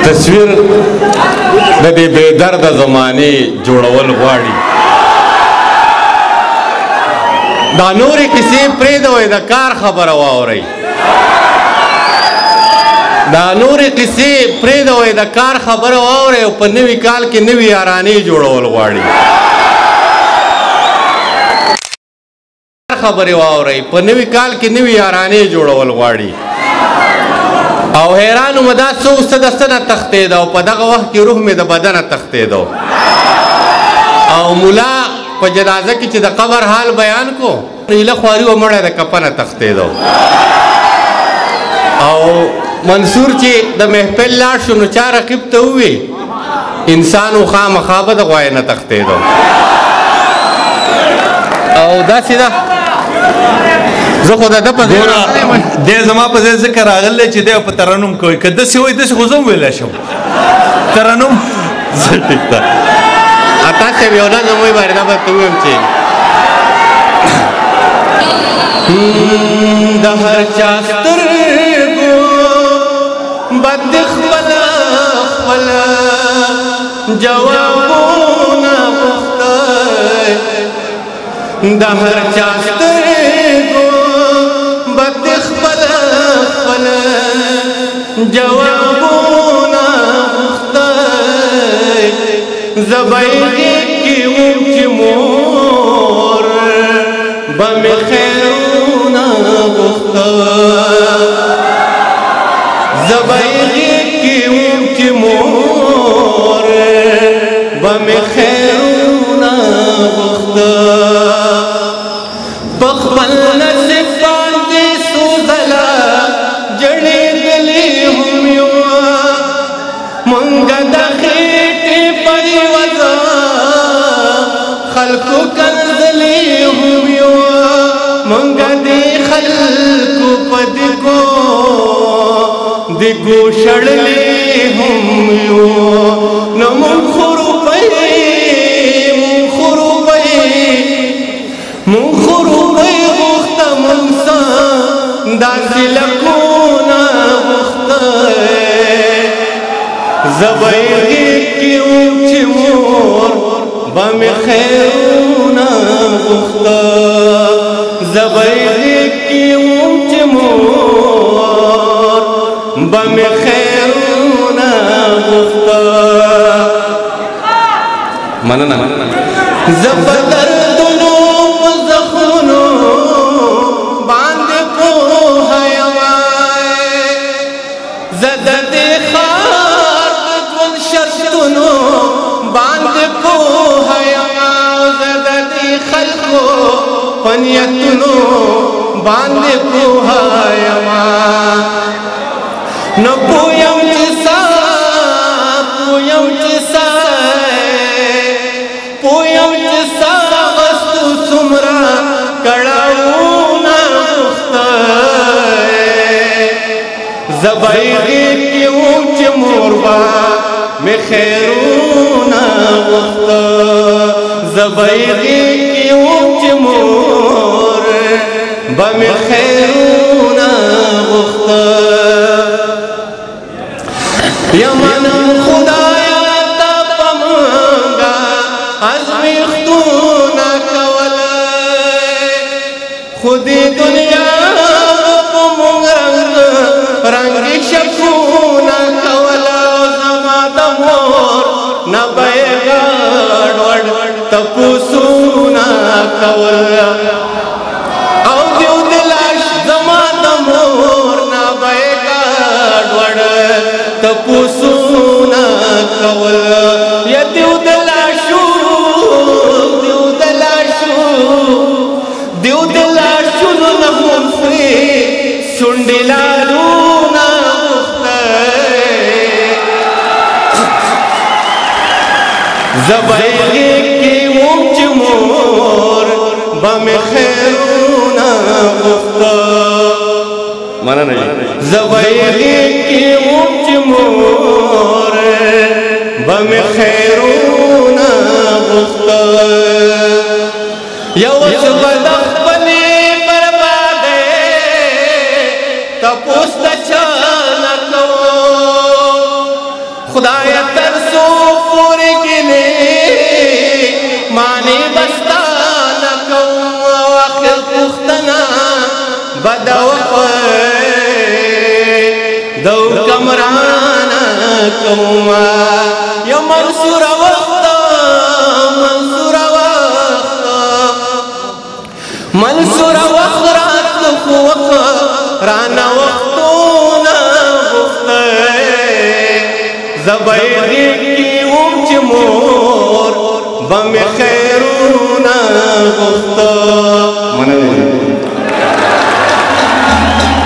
تصویر د دې بې درده زمانې جوړول غواړي. دا نورې کیسې پرېږدئ، د کار خبره واورئ. دا نورې کیسې پرېږدئ، د کار خبره واورئ او په نوي کال کې نوي یارانې جوړول غواړي. خبرې واورئ، په نوي کال کې نوي یارانې جوړول غواړي. او حیران وم دا څوک څه د څه نه تښتېده او په دغه وخت کې روح مې د بدنه تښتېده. او ملا په جنازه کې چې د قبر حال بیان کو، ایله خواري و مړی د کفنه تښتېده. او منصور چې د محفل لاړ شو نو چا رقیب ته ووی انسان و خامخا به د غوایې نه تښتېده. او داسې ده زه خو د ده په ځای دی زما په ځای ځکه راغلی چې دی په ترنم کوي، که داسې وایي داسې خو زه هم ویلی شم ترنم. زه ټیک ده تاسې یو نظم وایي باندې دا به ته ووایم چې د هر چا سترګو بد خپله خپله جوابونه غوښتی، د هر چا سترګو بد خپله خپله جوابونه غوښتی، زه به یې غېږ کې وم چې مور به مې خیرونه غوښته، زه به یې غېږ کې وم چې مور به مې خیرونه غوښته. په خپل نصیب باندې څو ځله جړېدلې هم یو، مونږه د خېټې په یوه خلکو کنځلې هم یو، مونږه د خلکو په دګو شړلې هم یو. نو مونږ خو روپۍ غوښته، مونږ څه داسې لکونه غوښتی، زه به یې غېږ کې وم چې مور به مې خیرونه غوښته، زه به یې غېږ کې وم چې مور به مې خیرونه غوښته. مننه. زه په دردونو په زخمونو باندې پوهه یمه، زه د دې ښار د ژوند شرطونو باندې پوهه یمه، زه د دې خلکو په نیتونو باندې پوهه یمه. نو پویم چې غستو څومره کړاوونه غوښتی، زه به یې غېږ کې وم چې مور به مې خیرونه غوښته، زه به یې غېږ کې وم چې مور به مې خیرونه غوښته. یمنم خدایه تا په مونږه ازمیښتونه کولی، خو دې دنیا په مونږ رنګې شکونه کوله، زما د مور نه به یې ګډوډ تپوسونه کول، او دیو د لاش زما د مور نه به یې ګډوډ تپوسونه کول. یا دیو د لاشونو نه هم پرې شونډې لالونه غوښتی، زه به یې غېږ کې وم چې مور به مې خیرونه غوښته، زه به یې غېږ کې وم چې مور به مې خیرونه غوښته. یو څه به د خپلې بربادۍ تپوس د چا نه کوم، بد وخت دو کمرانا کوما یا منصور وقت رات خوخ رانا وقتونا غفته زبیدی کی اوچ مور بم خیرونا غفته